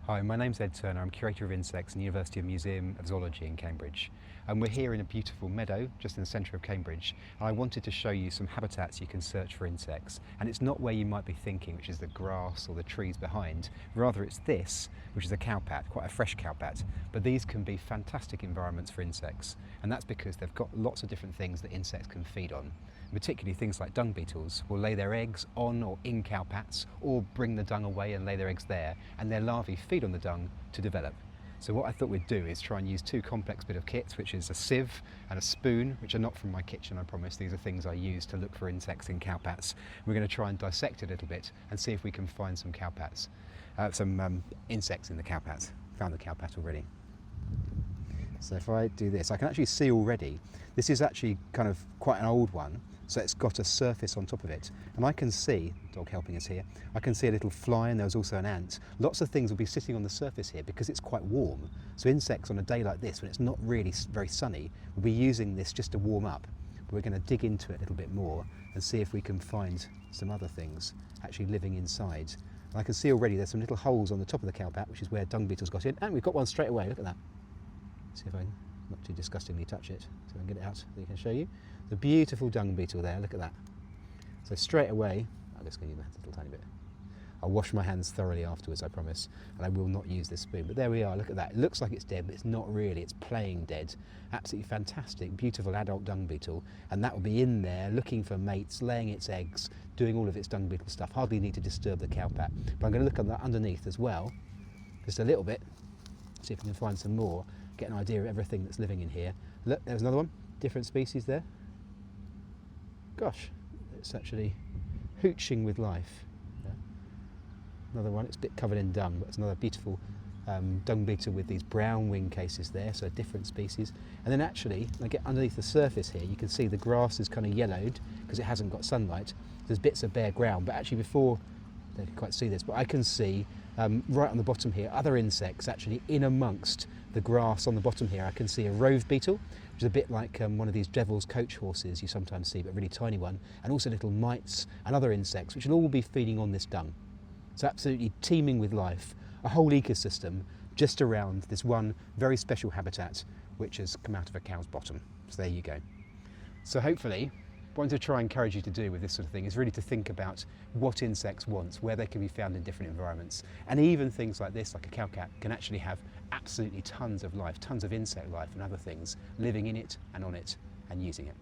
Hi, my name's Ed Turner. I'm Curator of Insects in the University of Museum of Zoology in Cambridge. And we're here in a beautiful meadow just in the centre of Cambridge. And I wanted to show you some habitats you can search for insects. And it's not where you might be thinking, which is the grass or the trees behind. Rather, it's this, which is a cowpat, quite a fresh cowpat. But these can be fantastic environments for insects. And that's because they've got lots of different things that insects can feed on. Particularly things like dung beetles will lay their eggs on or in cowpats, or bring the dung away and lay their eggs there, and their larvae feed on the dung to develop. So what I thought we'd do is try and use two complex bit of kits, which is a sieve and a spoon, which are not from my kitchen, I promise. These are things I use to look for insects in cowpats. We're going to try and dissect it a little bit and see if we can find some cowpats, some insects in the cowpats. Found the cowpat already. So if I do this, I can actually see already, this is actually kind of quite an old one, so it's got a surface on top of it. And I can see, dog helping us here, I can see a little fly, and there was also an ant. Lots of things will be sitting on the surface here because it's quite warm. So insects on a day like this, when it's not really very sunny, will be using this just to warm up. But we're going to dig into it a little bit more and see if we can find some other things actually living inside. And I can see already there's some little holes on the top of the cowpat, which is where dung beetles got in, and we've got one straight away, look at that. See if I can not too disgustingly touch it, so I can get it out so I can show you. The beautiful dung beetle there, look at that. So straight away, I'm just going to use my hands a little tiny bit. I'll wash my hands thoroughly afterwards, I promise, and I will not use this spoon. But there we are, look at that. It looks like it's dead, but it's not really, it's playing dead. Absolutely fantastic, beautiful adult dung beetle, and that will be in there looking for mates, laying its eggs, doing all of its dung beetle stuff. Hardly need to disturb the cowpat. But I'm going to look on that underneath as well, just a little bit, see if we can find some more, get an idea of everything that's living in here. Look, there's another one, different species there. Gosh, it's actually hooching with life. Yeah. Another one, it's a bit covered in dung, but it's another beautiful dung beetle with these brown wing cases there, so a different species. And then actually, when I get underneath the surface here, you can see the grass is kind of yellowed because it hasn't got sunlight. There's bits of bare ground, but actually before, they can quite see this, but I can see right on the bottom here, other insects actually in amongst the grass on the bottom here. I can see a rove beetle, which is a bit like one of these devil's coach horses you sometimes see, but a really tiny one, and also little mites and other insects, which will all be feeding on this dung. So absolutely teeming with life, a whole ecosystem just around this one very special habitat, which has come out of a cow's bottom. So there you go. So hopefully, what I'm going to try and encourage you to do with this sort of thing is really to think about what insects want, where they can be found in different environments. And even things like this, like a cowcat, can actually have absolutely tons of life, tons of insect life and other things living in it and on it and using it.